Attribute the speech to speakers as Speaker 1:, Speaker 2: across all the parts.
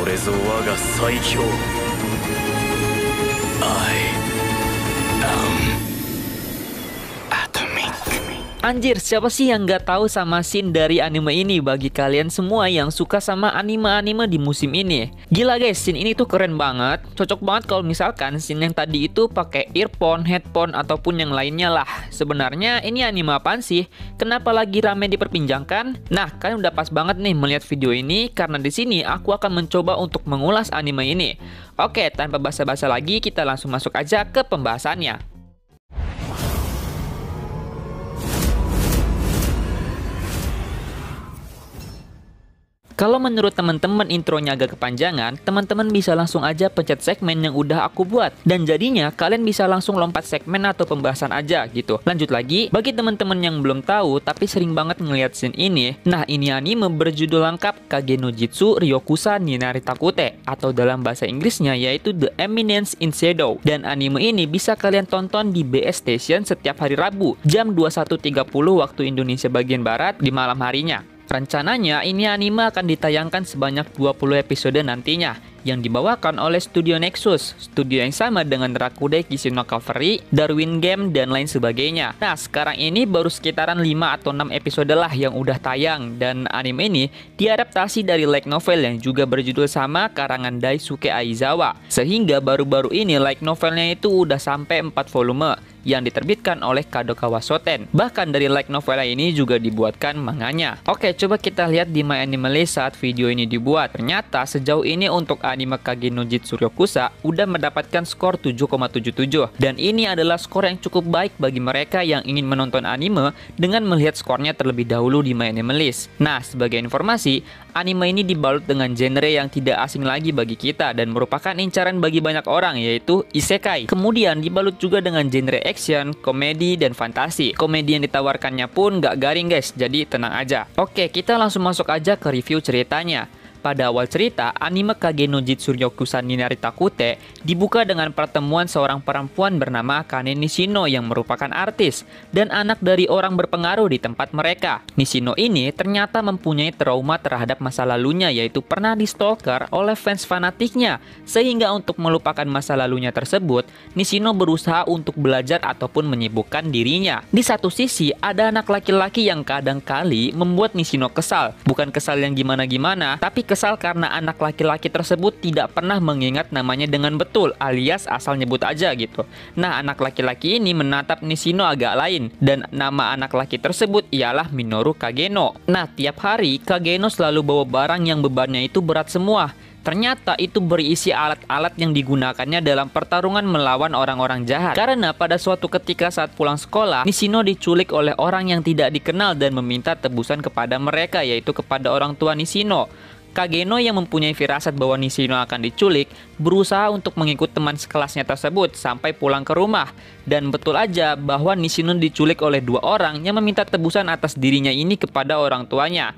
Speaker 1: れぞ我が最強 I am Atomic.
Speaker 2: Anjir, siapa sih yang nggak tahu sama scene dari anime ini bagi kalian semua yang suka sama anime-anime di musim ini? Gila guys, scene ini tuh keren banget. Cocok banget kalau misalkan scene yang tadi itu pakai earphone, headphone, ataupun yang lainnya lah. Sebenarnya ini anime apaan sih? Kenapa lagi rame diperbincangkan? Nah, kalian udah pas banget nih melihat video ini karena di sini aku akan mencoba untuk mengulas anime ini. Oke, tanpa basa-basa lagi, kita langsung masuk aja ke pembahasannya. Kalau menurut teman-teman intronya agak kepanjangan, teman-teman bisa langsung aja pencet segmen yang udah aku buat. Dan jadinya kalian bisa langsung lompat segmen atau pembahasan aja gitu. Lanjut lagi, bagi teman-teman yang belum tahu tapi sering banget ngeliat scene ini, nah ini anime berjudul lengkap Kage no Jitsu Ryokusa ni Naritakute, atau dalam bahasa Inggrisnya yaitu The Eminence in Shadow. Dan anime ini bisa kalian tonton di BS Station setiap hari Rabu jam 21.30 waktu Indonesia bagian Barat di malam harinya. Rencananya ini anime akan ditayangkan sebanyak 20 episode nantinya yang dibawakan oleh Studio Nexus, studio yang sama dengan Rakude Kishino Cavalry, Darwin Game, dan lain sebagainya. Nah, sekarang ini baru sekitaran 5 atau 6 episode lah yang udah tayang, dan anime ini diadaptasi dari light novel yang juga berjudul sama karangan Daisuke Aizawa. Sehingga baru-baru ini light novelnya itu udah sampai 4 volume yang diterbitkan oleh Kadokawa Shoten. Bahkan dari light novel ini juga dibuatkan manganya. Oke, coba kita lihat di My Anime List saat video ini dibuat. Ternyata sejauh ini untuk anime Kage no Jitsu Ryokusa udah mendapatkan skor 7,77. Dan ini adalah skor yang cukup baik bagi mereka yang ingin menonton anime dengan melihat skornya terlebih dahulu di My Anime List. Nah, sebagai informasi, anime ini dibalut dengan genre yang tidak asing lagi bagi kita dan merupakan incaran bagi banyak orang, yaitu isekai. Kemudian dibalut juga dengan genre action, komedi, dan fantasi. Komedi yang ditawarkannya pun gak garing guys, jadi tenang aja. Oke, kita langsung masuk aja ke review ceritanya. Pada awal cerita, anime Kage no Jitsu Ryokusa ni Naritakute dibuka dengan pertemuan seorang perempuan bernama Kane Nishino yang merupakan artis dan anak dari orang berpengaruh di tempat mereka. Nishino ini ternyata mempunyai trauma terhadap masa lalunya, yaitu pernah di-stalker oleh fans fanatiknya. Sehingga untuk melupakan masa lalunya tersebut, Nishino berusaha untuk belajar ataupun menyibukkan dirinya. Di satu sisi, ada anak laki-laki yang kadang-kali membuat Nishino kesal. Bukan kesal yang gimana-gimana, tapi kesal karena anak laki-laki tersebut tidak pernah mengingat namanya dengan betul, alias asal nyebut aja gitu. Nah, anak laki-laki ini menatap Nishino agak lain, dan nama anak laki tersebut ialah Minoru Kageno. Nah, tiap hari Kageno selalu bawa barang yang bebannya itu berat semua. Ternyata itu berisi alat-alat yang digunakannya dalam pertarungan melawan orang-orang jahat. Karena pada suatu ketika saat pulang sekolah, Nishino diculik oleh orang yang tidak dikenal dan meminta tebusan kepada mereka, yaitu kepada orang tua Nishino. Kageno yang mempunyai firasat bahwa Nishino akan diculik, berusaha untuk mengikut teman sekelasnya tersebut sampai pulang ke rumah. Dan betul aja bahwa Nishino diculik oleh 2 orang yang meminta tebusan atas dirinya ini kepada orang tuanya.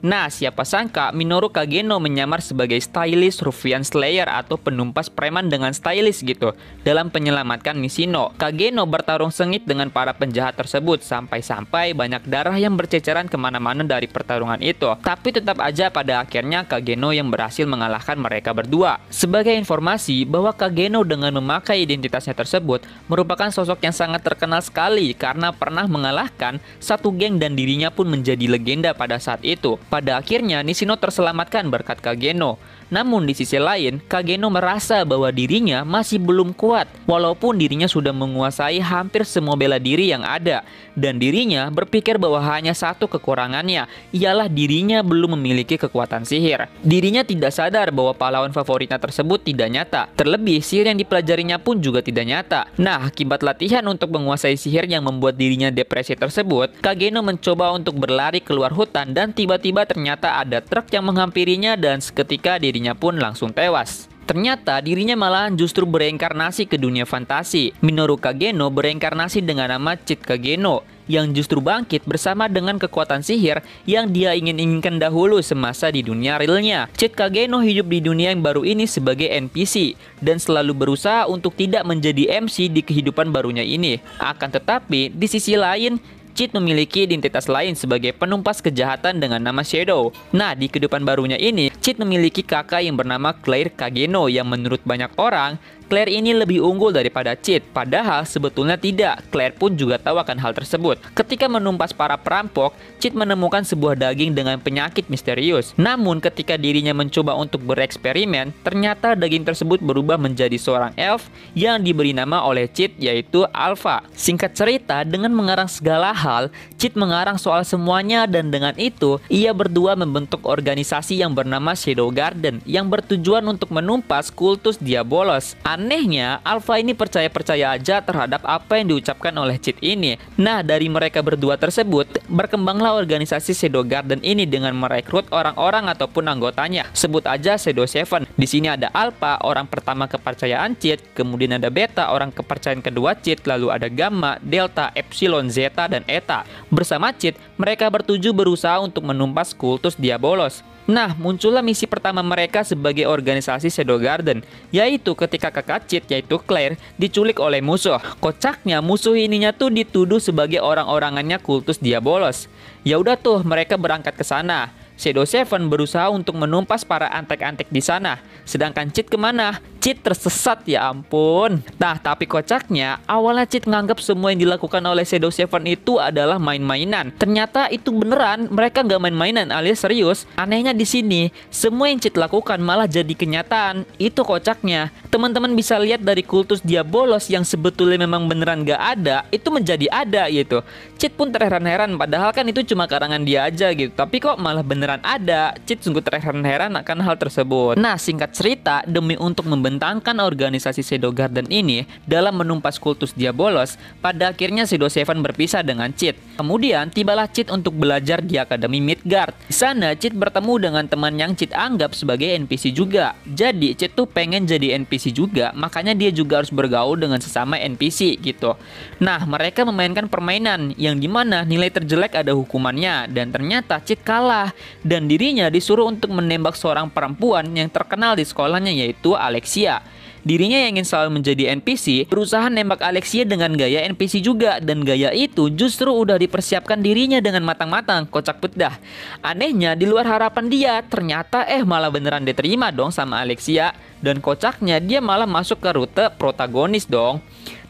Speaker 2: Nah, siapa sangka Minoru Kageno menyamar sebagai stylist ruffian slayer atau penumpas preman dengan stylist gitu dalam penyelamatkan Nishino. Kageno bertarung sengit dengan para penjahat tersebut sampai-sampai banyak darah yang berceceran kemana-mana dari pertarungan itu. Tapi tetap aja pada akhirnya Kageno yang berhasil mengalahkan mereka berdua. Sebagai informasi bahwa Kageno dengan memakai identitasnya tersebut merupakan sosok yang sangat terkenal sekali karena pernah mengalahkan satu geng dan dirinya pun menjadi legenda pada saat itu. Pada akhirnya Nishino terselamatkan berkat Kageno. Namun di sisi lain, Kageno merasa bahwa dirinya masih belum kuat walaupun dirinya sudah menguasai hampir semua bela diri yang ada. Dan dirinya berpikir bahwa hanya satu kekurangannya, ialah dirinya belum memiliki kekuatan sihir. Dirinya tidak sadar bahwa pahlawan favoritnya tersebut tidak nyata. Terlebih sihir yang dipelajarinya pun juga tidak nyata. Nah, akibat latihan untuk menguasai sihir yang membuat dirinya depresi tersebut, Kageno mencoba untuk berlari keluar hutan dan tiba-tiba ternyata ada truk yang menghampirinya dan seketika dirinya pun langsung tewas. Ternyata dirinya malahan justru bereinkarnasi ke dunia fantasi. Minoru Kageno bereinkarnasi dengan nama Chit Kageno yang justru bangkit bersama dengan kekuatan sihir yang dia inginkan dahulu semasa di dunia realnya. Chit Kageno hidup di dunia yang baru ini sebagai NPC dan selalu berusaha untuk tidak menjadi MC di kehidupan barunya ini. Akan tetapi di sisi lain, Cheat memiliki identitas lain sebagai penumpas kejahatan dengan nama Shadow. Nah, di kehidupan barunya ini, Cheat memiliki kakak yang bernama Claire Kageno yang menurut banyak orang, Claire ini lebih unggul daripada Cheat. Padahal sebetulnya tidak. Claire pun juga tahu akan hal tersebut. Ketika menumpas para perampok, Cheat menemukan sebuah daging dengan penyakit misterius. Namun ketika dirinya mencoba untuk bereksperimen, ternyata daging tersebut berubah menjadi seorang elf yang diberi nama oleh Cheat, yaitu Alpha. Singkat cerita, dengan mengarang segala hal, Cheat mengarang soal semuanya, dan dengan itu, ia berdua membentuk organisasi yang bernama Shadow Garden yang bertujuan untuk menumpas kultus Diabolos. Anehnya, Alpha ini percaya-percaya aja terhadap apa yang diucapkan oleh Cheat ini. Nah, dari mereka berdua tersebut, berkembanglah organisasi Shadow Garden ini dengan merekrut orang-orang ataupun anggotanya. Sebut aja Shadow Seven. Di sini ada Alpha, orang pertama kepercayaan Cheat, kemudian ada Beta, orang kepercayaan kedua Cheat, lalu ada Gamma, Delta, Epsilon, Zeta, dan Eta. Bersama Cheat, mereka bertuju berusaha untuk menumpas kultus Diabolos. Nah, muncullah misi pertama mereka sebagai organisasi Shadow Garden, yaitu ketika kakak Cheat, yaitu Claire, diculik oleh musuh. Kocaknya, musuh ininya tuh dituduh sebagai orang-orangannya kultus Diabolos. Ya udah tuh, mereka berangkat ke sana. Shadow Seven berusaha untuk menumpas para antek-antek di sana. Sedangkan Cheat kemana? Cheat tersesat, ya ampun. Nah, tapi kocaknya, awalnya Cheat nganggap semua yang dilakukan oleh Shadow Seven itu adalah main-mainan. Ternyata itu beneran, mereka nggak main-mainan alias serius. Anehnya di sini, semua yang Cheat lakukan malah jadi kenyataan. Itu kocaknya. Teman-teman bisa lihat dari kultus Diabolos yang sebetulnya memang beneran nggak ada, itu menjadi ada gitu. Cheat pun terheran-heran, padahal kan itu cuma karangan dia aja gitu. Tapi kok malah beneran ada. Cheat sungguh terheran-heran akan hal tersebut. Nah, singkat cerita, demi untuk membentangkan organisasi Shadow Garden ini dalam menumpas kultus Diabolos, pada akhirnya Shadow Seven berpisah dengan Cheat. Kemudian tibalah Cheat untuk belajar di Akademi Midgard. Di sana Cheat bertemu dengan teman yang Cheat anggap sebagai NPC juga. Jadi Cheat tuh pengen jadi NPC juga, makanya dia juga harus bergaul dengan sesama NPC gitu. Nah, mereka memainkan permainan yang dimana nilai terjelek ada hukumannya, dan ternyata Cheat kalah dan dirinya disuruh untuk menembak seorang perempuan yang terkenal di sekolahnya, yaitu Alexia. Dirinya yang ingin selalu menjadi NPC berusaha nembak Alexia dengan gaya NPC juga, dan gaya itu justru udah dipersiapkan dirinya dengan matang-matang. Kocak bedah. Anehnya, di luar harapan dia, ternyata malah beneran diterima dong sama Alexia, dan kocaknya dia malah masuk ke rute protagonis dong.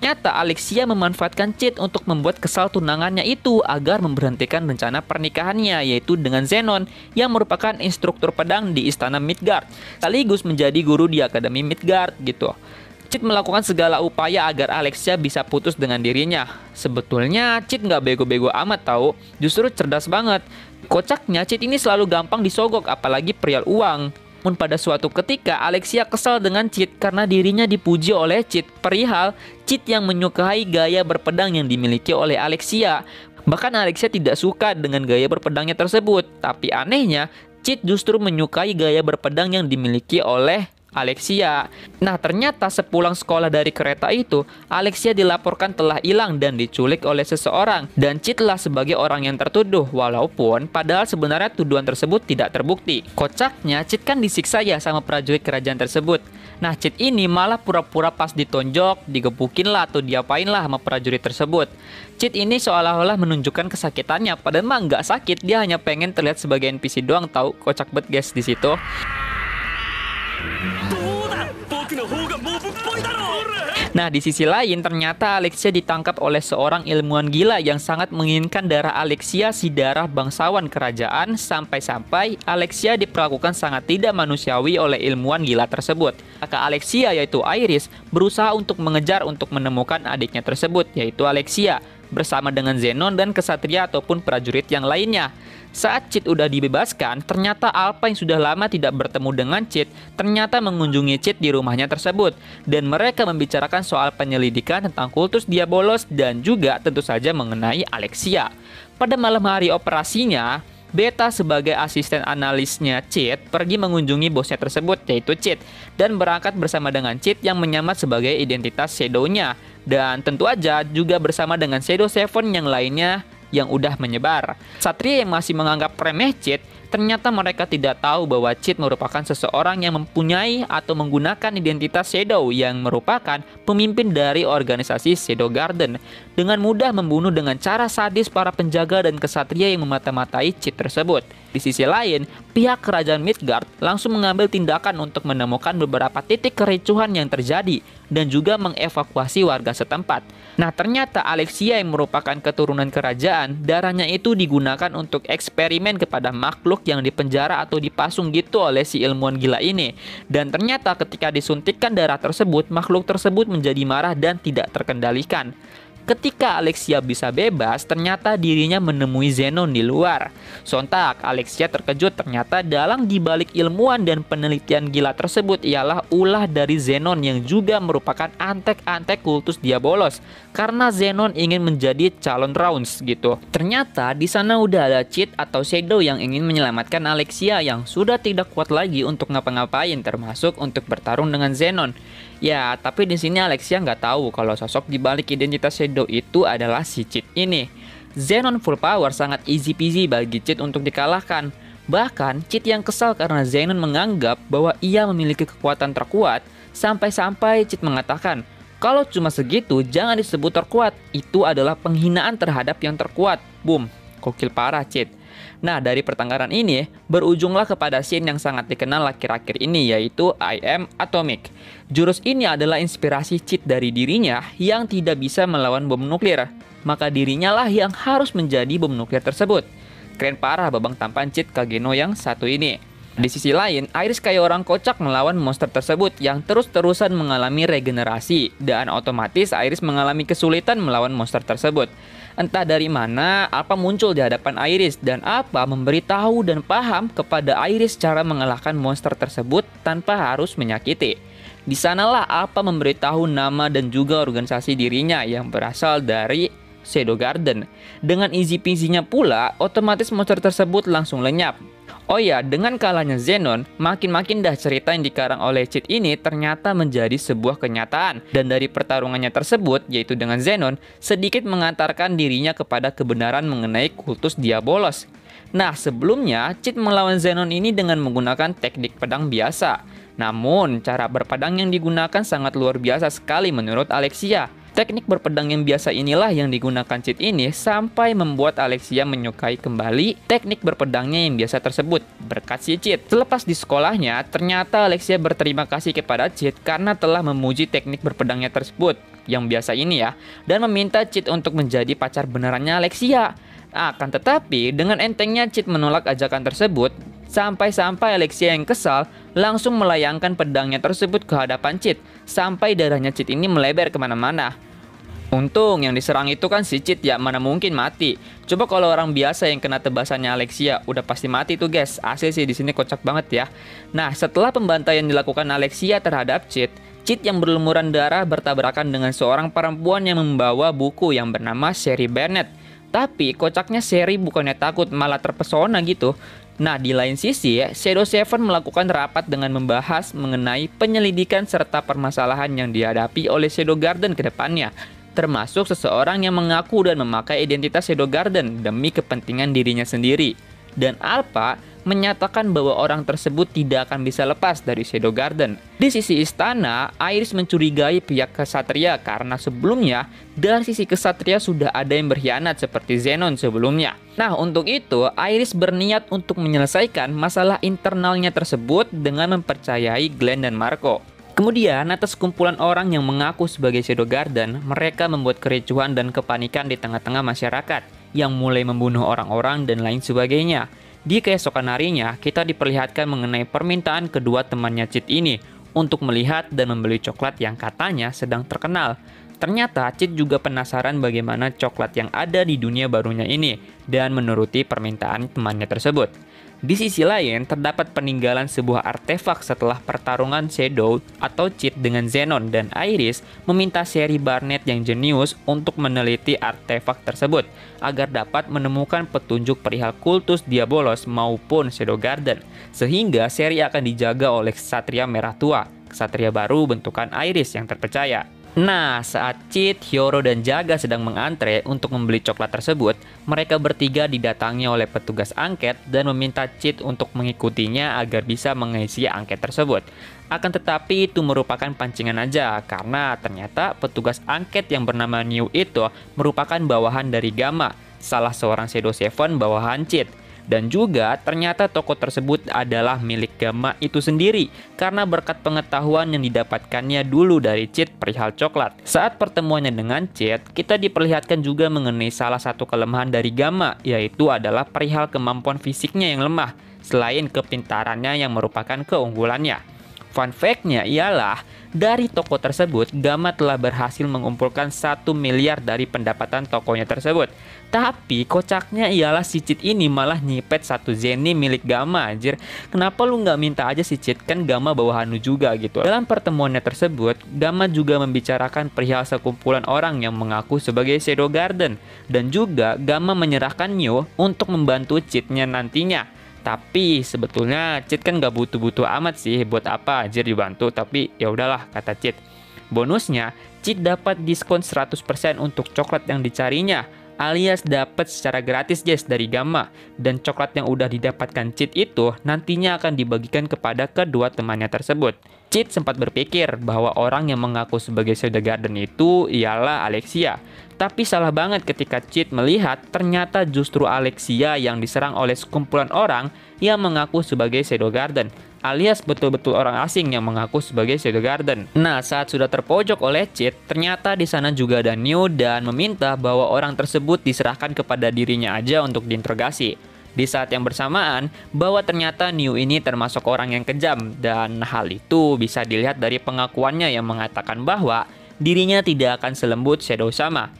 Speaker 2: Nyata Alexia memanfaatkan Cheat untuk membuat kesal tunangannya itu agar memberhentikan rencana pernikahannya, yaitu dengan Zenon yang merupakan instruktur pedang di istana Midgard, sekaligus menjadi guru di Akademi Midgard gitu. Cheat melakukan segala upaya agar Alexia bisa putus dengan dirinya. Sebetulnya Cheat nggak bego-bego amat tahu, justru cerdas banget. Kocaknya Cheat ini selalu gampang disogok, apalagi perihal uang. Namun pada suatu ketika Alexia kesal dengan Cheat karena dirinya dipuji oleh Cheat perihal Cheat yang menyukai gaya berpedang yang dimiliki oleh Alexia. Bahkan Alexia tidak suka dengan gaya berpedangnya tersebut. Tapi anehnya, Cheat justru menyukai gaya berpedang yang dimiliki oleh Alexia. Nah, ternyata sepulang sekolah dari kereta itu, Alexia dilaporkan telah hilang dan diculik oleh seseorang, dan Cheat lah sebagai orang yang tertuduh, walaupun padahal sebenarnya tuduhan tersebut tidak terbukti. Kocaknya, Cheat kan disiksa ya sama prajurit kerajaan tersebut. Nah, Cheat ini malah pura-pura pas ditonjok, digebukin lah atau diapain lah sama prajurit tersebut. Cheat ini seolah-olah menunjukkan kesakitannya, padahal mah nggak sakit, dia hanya pengen terlihat sebagai NPC doang tahu. Kocak banget guys di situ. Nah, di sisi lain ternyata Alexia ditangkap oleh seorang ilmuwan gila yang sangat menginginkan darah Alexia, si darah bangsawan kerajaan, sampai-sampai Alexia diperlakukan sangat tidak manusiawi oleh ilmuwan gila tersebut. Kakak Alexia yaitu Iris berusaha untuk mengejar untuk menemukan adiknya tersebut, yaitu Alexia, bersama dengan Zenon dan kesatria ataupun prajurit yang lainnya. Saat Cheat udah dibebaskan, ternyata Alpha yang sudah lama tidak bertemu dengan Cheat ternyata mengunjungi Cheat di rumahnya tersebut, dan mereka membicarakan soal penyelidikan tentang kultus Diabolos dan juga tentu saja mengenai Alexia. Pada malam hari operasinya, Beta sebagai asisten analisnya Cheat pergi mengunjungi bosnya tersebut, yaitu Cheat, dan berangkat bersama dengan Cheat yang menyamar sebagai identitas Shadow-nya, dan tentu aja juga bersama dengan Shadow Seven yang lainnya yang udah menyebar. Satria yang masih menganggap remeh Cheat ternyata mereka tidak tahu bahwa Cid merupakan seseorang yang mempunyai atau menggunakan identitas Shadow yang merupakan pemimpin dari organisasi Shadow Garden, dengan mudah membunuh dengan cara sadis para penjaga dan kesatria yang memata-matai Cid tersebut. Di sisi lain, pihak kerajaan Midgard langsung mengambil tindakan untuk menemukan beberapa titik kericuhan yang terjadi dan juga mengevakuasi warga setempat. Nah, ternyata Alexia yang merupakan keturunan kerajaan, darahnya itu digunakan untuk eksperimen kepada makhluk yang dipenjara atau dipasung gitu oleh si ilmuwan gila ini. Dan ternyata ketika disuntikkan darah tersebut, makhluk tersebut menjadi marah dan tidak terkendalikan. Ketika Alexia bisa bebas, ternyata dirinya menemui Zenon di luar. Sontak, Alexia terkejut ternyata dalang dibalik ilmuwan dan penelitian gila tersebut ialah ulah dari Zenon yang juga merupakan antek-antek kultus Diabolos. Karena Zenon ingin menjadi calon Rounds gitu. Ternyata di sana udah ada Cid atau Shadow yang ingin menyelamatkan Alexia yang sudah tidak kuat lagi untuk ngapa-ngapain, termasuk untuk bertarung dengan Zenon. Ya, tapi di sini Alexia nggak tahu kalau sosok di balik identitas Shadow itu adalah si Cid ini. Zenon full power sangat easy peasy bagi Cid untuk dikalahkan. Bahkan Cid yang kesal karena Zenon menganggap bahwa ia memiliki kekuatan terkuat, sampai-sampai Cid mengatakan, kalau cuma segitu jangan disebut terkuat, itu adalah penghinaan terhadap yang terkuat. Boom, gokil parah Cid. Nah, dari pertengkaran ini berujunglah kepada scene yang sangat dikenal akhir-akhir ini, yaitu I Am Atomic. Jurus ini adalah inspirasi Cid dari dirinya yang tidak bisa melawan bom nuklir, maka dirinya lah yang harus menjadi bom nuklir tersebut. Keren parah babang tampan Cid Kageno yang satu ini. Di sisi lain, Iris kayak orang kocak melawan monster tersebut yang terus-terusan mengalami regenerasi, dan otomatis Iris mengalami kesulitan melawan monster tersebut. Entah dari mana Alpha muncul di hadapan Iris, dan Alpha memberitahu dan paham kepada Iris cara mengalahkan monster tersebut tanpa harus menyakiti. Di sanalah Alpha memberitahu nama dan juga organisasi dirinya yang berasal dari Shadow Garden. Dengan easy peasy-nya pula, otomatis monster tersebut langsung lenyap. Oh ya, dengan kalahnya Zenon, makin-makin dah cerita yang dikarang oleh Cid ini ternyata menjadi sebuah kenyataan. Dan dari pertarungannya tersebut, yaitu dengan Zenon, sedikit mengantarkan dirinya kepada kebenaran mengenai kultus Diabolos. Nah, sebelumnya Cid melawan Zenon ini dengan menggunakan teknik pedang biasa. Namun, cara berpedang yang digunakan sangat luar biasa sekali menurut Alexia. Teknik berpedang yang biasa inilah yang digunakan Cid ini sampai membuat Alexia menyukai kembali teknik berpedangnya yang biasa tersebut berkat si Cid. Selepas di sekolahnya, ternyata Alexia berterima kasih kepada Cid karena telah memuji teknik berpedangnya tersebut yang biasa ini ya, dan meminta Cid untuk menjadi pacar benerannya Alexia. Akan tetapi dengan entengnya Cid menolak ajakan tersebut, sampai-sampai Alexia yang kesal langsung melayangkan pedangnya tersebut ke hadapan Cid, sampai darahnya Cid ini melebar kemana-mana. Untung yang diserang itu kan si Cid ya, mana mungkin mati. Coba kalau orang biasa yang kena tebasannya Alexia, udah pasti mati tuh guys. Asli sih di sini kocak banget ya. Nah, setelah pembantaian dilakukan Alexia terhadap Cid, Cid yang berlumuran darah bertabrakan dengan seorang perempuan yang membawa buku yang bernama Sherry Bennett. Tapi kocaknya Sherry bukannya takut, malah terpesona gitu. Nah, di lain sisi, Shadow Seven melakukan rapat dengan membahas mengenai penyelidikan serta permasalahan yang dihadapi oleh Shadow Garden ke depannya, termasuk seseorang yang mengaku dan memakai identitas Shadow Garden demi kepentingan dirinya sendiri. Dan Alpha menyatakan bahwa orang tersebut tidak akan bisa lepas dari Shadow Garden. Di sisi istana, Iris mencurigai pihak kesatria karena sebelumnya dari sisi kesatria sudah ada yang berkhianat seperti Zenon sebelumnya. Nah, untuk itu Iris berniat untuk menyelesaikan masalah internalnya tersebut dengan mempercayai Glenn dan Marco. Kemudian, atas kumpulan orang yang mengaku sebagai Shadow Garden, mereka membuat kericuhan dan kepanikan di tengah-tengah masyarakat yang mulai membunuh orang-orang dan lain sebagainya. Di keesokan harinya, kita diperlihatkan mengenai permintaan kedua temannya Cid ini untuk melihat dan membeli coklat yang katanya sedang terkenal. Ternyata Cid juga penasaran bagaimana coklat yang ada di dunia barunya ini dan menuruti permintaan temannya tersebut. Di sisi lain, terdapat peninggalan sebuah artefak setelah pertarungan Shadow atau Cid dengan Zenon, dan Iris meminta Sherry Barnett yang jenius untuk meneliti artefak tersebut agar dapat menemukan petunjuk perihal kultus Diabolos maupun Shadow Garden, sehingga Sherry akan dijaga oleh Ksatria Merah Tua, Ksatria baru bentukan Iris yang terpercaya. Nah, saat Cheat, Hyoro, dan Jaga sedang mengantre untuk membeli coklat tersebut, mereka bertiga didatangi oleh petugas angket dan meminta Cheat untuk mengikutinya agar bisa mengisi angket tersebut. Akan tetapi itu merupakan pancingan aja, karena ternyata petugas angket yang bernama New itu merupakan bawahan dari Gamma, salah seorang Shadow Seven bawahan Cheat. Dan juga ternyata toko tersebut adalah milik Gamma itu sendiri karena berkat pengetahuan yang didapatkannya dulu dari Cheat perihal coklat. Saat pertemuannya dengan Cheat, kita diperlihatkan juga mengenai salah satu kelemahan dari Gamma, yaitu adalah perihal kemampuan fisiknya yang lemah, selain kepintarannya yang merupakan keunggulannya. Fun fact-nya ialah, dari toko tersebut, Gamma telah berhasil mengumpulkan 1 miliar dari pendapatan tokonya tersebut. Tapi kocaknya ialah si Cheat ini malah nyipet 1 zeni milik Gamma, anjir. Kenapa lu nggak minta aja si Cheat, kan Gamma bawahan lu juga gitu. Dalam pertemuannya tersebut, Gamma juga membicarakan perihal sekumpulan orang yang mengaku sebagai Shadow Garden. Dan juga Gamma menyerahkan Neo untuk membantu Cheat-nya nantinya. Tapi sebetulnya Cheat kan gak butuh-butuh amat sih, buat apa anjir dibantu, tapi ya udahlah kata Cheat. Bonusnya, Cheat dapat diskon 100% untuk coklat yang dicarinya, alias dapat secara gratis guys dari Gamma. Dan coklat yang udah didapatkan Cheat itu nantinya akan dibagikan kepada kedua temannya tersebut. Cheat sempat berpikir bahwa orang yang mengaku sebagai Shadow Garden itu ialah Alexia. Tapi salah banget ketika Cheat melihat ternyata justru Alexia yang diserang oleh sekumpulan orang yang mengaku sebagai Shadow Garden, alias betul-betul orang asing yang mengaku sebagai Shadow Garden. Nah, saat sudah terpojok oleh Cheat, ternyata di sana juga ada Neo dan meminta bahwa orang tersebut diserahkan kepada dirinya aja untuk diinterogasi. Di saat yang bersamaan, bahwa ternyata Neo ini termasuk orang yang kejam, dan hal itu bisa dilihat dari pengakuannya yang mengatakan bahwa dirinya tidak akan selembut Shadow sama.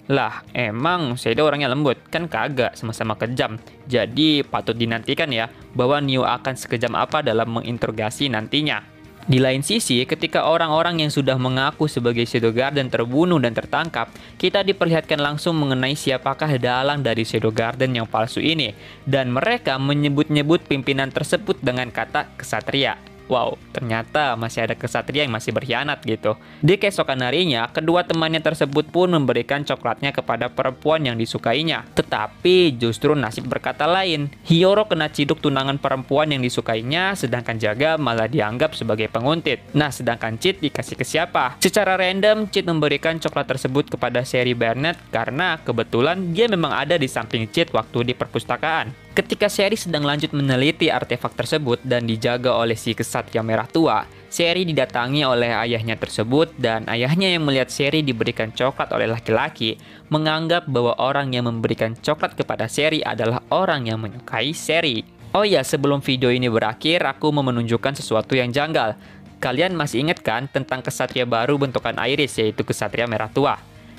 Speaker 2: Lah, emang Shadow orangnya lembut? Kan kagak, sama-sama kejam. Jadi patut dinantikan ya, bahwa Neo akan sekejam apa dalam menginterogasi nantinya. Di lain sisi, ketika orang-orang yang sudah mengaku sebagai Shadow Garden terbunuh dan tertangkap, kita diperlihatkan langsung mengenai siapakah dalang dari Shadow Garden yang palsu ini. Dan mereka menyebut-nyebut pimpinan tersebut dengan kata kesatria. Wow, ternyata masih ada kesatria yang masih berkhianat gitu. Di keesokan harinya, kedua temannya tersebut pun memberikan coklatnya kepada perempuan yang disukainya. Tetapi justru nasib berkata lain. Hyoro kena ciduk tunangan perempuan yang disukainya, sedangkan Jaga malah dianggap sebagai penguntit. Nah, sedangkan Cheat dikasih ke siapa? Secara random, Cheat memberikan coklat tersebut kepada Sherry Barnett karena kebetulan dia memang ada di samping Cheat waktu di perpustakaan. Ketika Sherry sedang lanjut meneliti artefak tersebut dan dijaga oleh si kesatria merah tua, Sherry didatangi oleh ayahnya tersebut dan ayahnya yang melihat Sherry diberikan coklat oleh laki-laki menganggap bahwa orang yang memberikan coklat kepada Sherry adalah orang yang menyukai Sherry. Oh ya, sebelum video ini berakhir, aku mau menunjukkan sesuatu yang janggal. Kalian masih ingat kan tentang kesatria baru bentukan Iris, yaitu kesatria merah tua?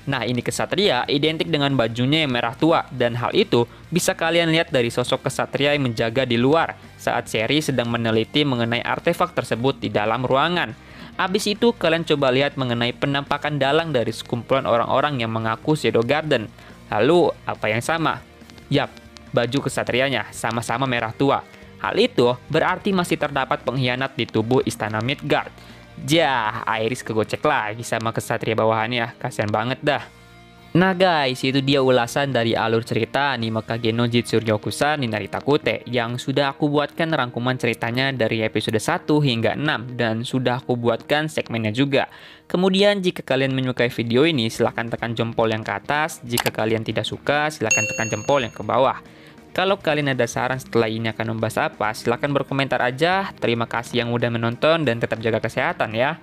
Speaker 2: Nah, ini kesatria identik dengan bajunya yang merah tua, dan hal itu bisa kalian lihat dari sosok kesatria yang menjaga di luar saat Sherry sedang meneliti mengenai artefak tersebut di dalam ruangan. Abis itu kalian coba lihat mengenai penampakan dalang dari sekumpulan orang-orang yang mengaku Shadow Garden. Lalu, apa yang sama? Yap, baju kesatrianya sama-sama merah tua. Hal itu berarti masih terdapat pengkhianat di tubuh istana Midgard. Jah, Iris kegocek lagi sama kesatria bawahannya. Kasian banget dah. Nah guys, itu dia ulasan dari alur cerita Anime Kage no Jitsuryokusan ni Narita Kute yang sudah aku buatkan rangkuman ceritanya dari episode 1 hingga 6 dan sudah aku buatkan segmennya juga. Kemudian jika kalian menyukai video ini silahkan tekan jempol yang ke atas, jika kalian tidak suka silahkan tekan jempol yang ke bawah. Kalau kalian ada saran setelah ini akan membahas apa, silahkan berkomentar aja. Terima kasih yang udah menonton dan tetap jaga kesehatan ya.